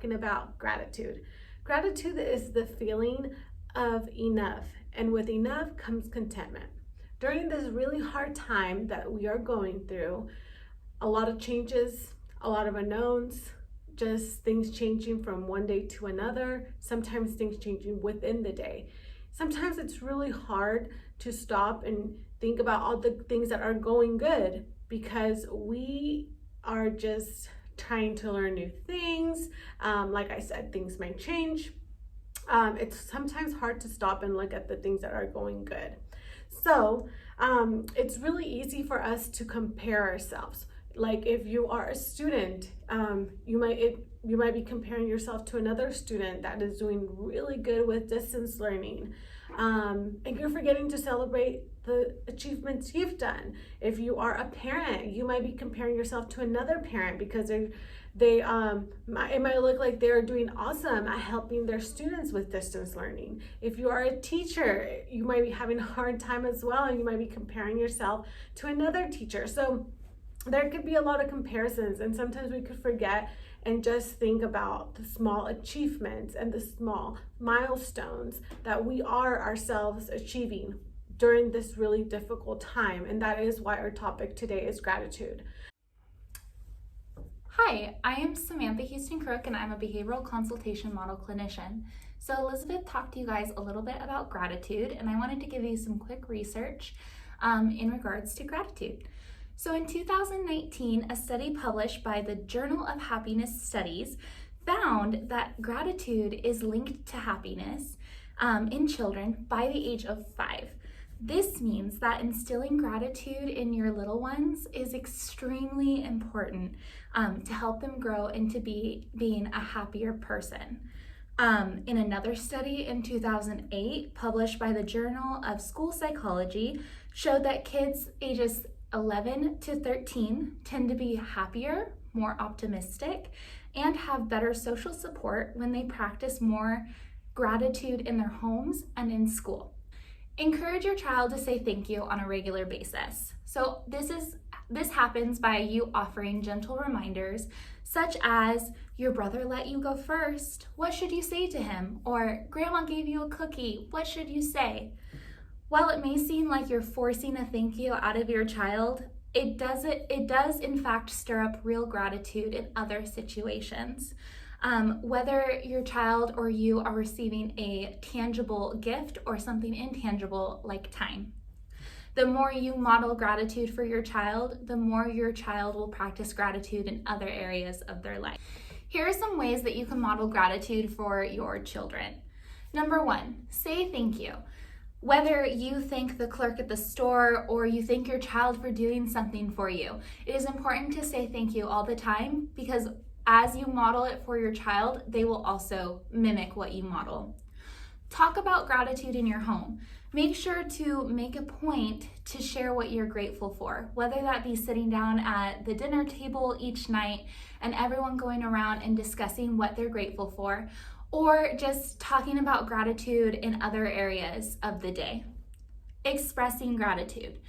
talking about gratitude. Gratitude is the feeling of enough, and with enough comes contentment. During this really hard time that we are going through, a lot of changes, a lot of unknowns, just things changing from one day to another, sometimes things changing within the day. Sometimes it's really hard to stop and think about all the things that are going good because we are just trying to learn new things. Like I said, things might change. It's sometimes hard to stop and look at the things that are going good. So it's really easy for us to compare ourselves. Like if you are a student, you might be comparing yourself to another student that is doing really good with distance learning, and you're forgetting to celebrate the achievements you've done. If you are a parent, you might be comparing yourself to another parent because it might look like they're doing awesome at helping their students with distance learning. If you are a teacher, you might be having a hard time as well, and you might be comparing yourself to another teacher. So there could be a lot of comparisons, and sometimes we could forget and just think about the small achievements and the small milestones that we are ourselves achieving during this really difficult time. And that is why our topic today is gratitude. Hi, I am Samantha Houston Crook, and I'm a behavioral consultation model clinician. So Elizabeth talked to you guys a little bit about gratitude, and I wanted to give you some quick research in regards to gratitude. So in 2019, a study published by the Journal of Happiness Studies found that gratitude is linked to happiness in children by the age of 5. This means that instilling gratitude in your little ones is extremely important to help them grow into being a happier person. In another study in 2008, published by the Journal of School Psychology, showed that kids ages 11 to 13 tend to be happier, more optimistic, and have better social support when they practice more gratitude in their homes and in school. Encourage your child to say thank you on a regular basis. So this happens by you offering gentle reminders, such as, your brother let you go first, what should you say to him? Or, grandma gave you a cookie, what should you say? While it may seem like you're forcing a thank you out of your child, it does in fact stir up real gratitude in other situations. Whether your child or you are receiving a tangible gift or something intangible like time. The more you model gratitude for your child, the more your child will practice gratitude in other areas of their life. Here are some ways that you can model gratitude for your children. Number 1, say thank you. Whether you thank the clerk at the store or you thank your child for doing something for you, it is important to say thank you all the time, because as you model it for your child, they will also mimic what you model. Talk about gratitude in your home. Make sure to make a point to share what you're grateful for, whether that be sitting down at the dinner table each night and everyone going around and discussing what they're grateful for, or just talking about gratitude in other areas of the day. Expressing gratitude.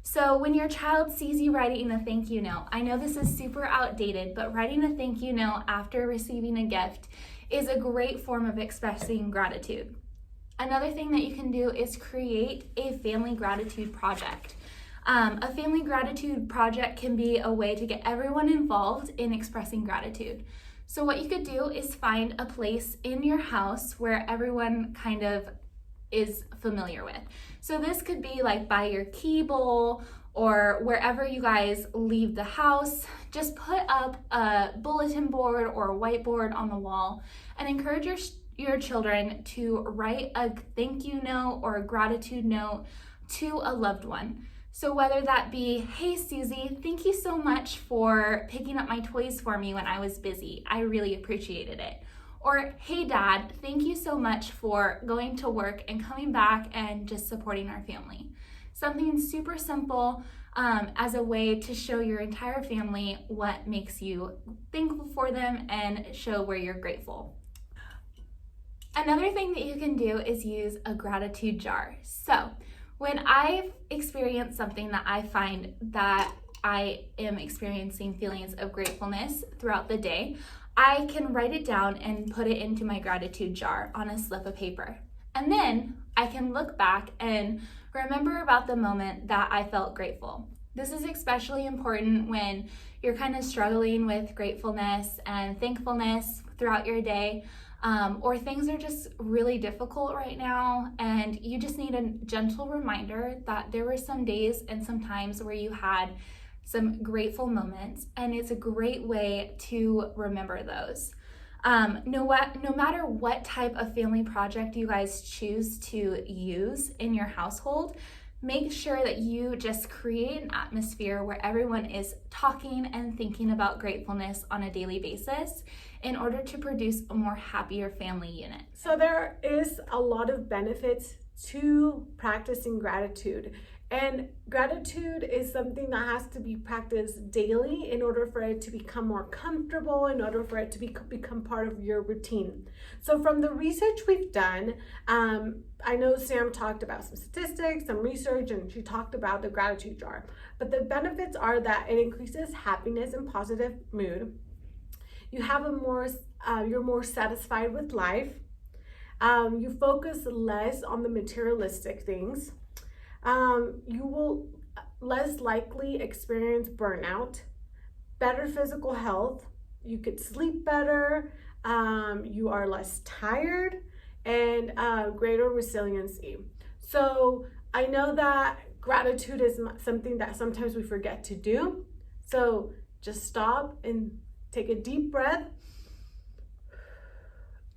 So when your child sees you writing a thank you note, I know this is super outdated, but writing a thank you note after receiving a gift is a great form of expressing gratitude. Another thing that you can do is create a family gratitude project. A family gratitude project can be a way to get everyone involved in expressing gratitude. So what you could do is find a place in your house where everyone kind of is familiar with. So this could be like by your key bowl or wherever you guys leave the house. Just put up a bulletin board or a whiteboard on the wall and encourage your children to write a thank you note or a gratitude note to a loved one. So whether that be, hey Susie, thank you so much for picking up my toys for me when I was busy. I really appreciated it. Or, hey Dad, thank you so much for going to work and coming back and just supporting our family. Something super simple as a way to show your entire family what makes you thankful for them and show where you're grateful. Another thing that you can do is use a gratitude jar. So when I've experienced something that I find that I am experiencing feelings of gratefulness throughout the day, I can write it down and put it into my gratitude jar on a slip of paper. And then I can look back and remember about the moment that I felt grateful. This is especially important when you're kind of struggling with gratefulness and thankfulness throughout your day, or things are just really difficult right now, and you just need a gentle reminder that there were some days and some times where you had some grateful moments, and it's a great way to remember those. No matter what type of family project you guys choose to use in your household, make sure that you just create an atmosphere where everyone is talking and thinking about gratefulness on a daily basis in order to produce a more happier family unit. So there is a lot of benefits to practicing gratitude. And gratitude is something that has to be practiced daily in order for it to become more comfortable, in order for it to become part of your routine. So from the research we've done, I know Sam talked about some statistics, some research, and she talked about the gratitude jar. But the benefits are that it increases happiness and positive mood. You have you're more satisfied with life. You focus less on the materialistic things. You will less likely experience burnout, better physical health, you could sleep better, you are less tired, and greater resiliency. So I know that gratitude is something that sometimes we forget to do. So just stop and take a deep breath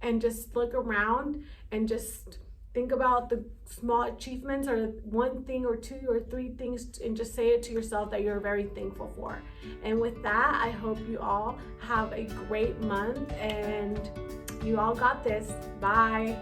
and just look around and just think about the small achievements or one thing or two or three things, and just say it to yourself that you're very thankful for. And with that, I hope you all have a great month and you all got this. Bye.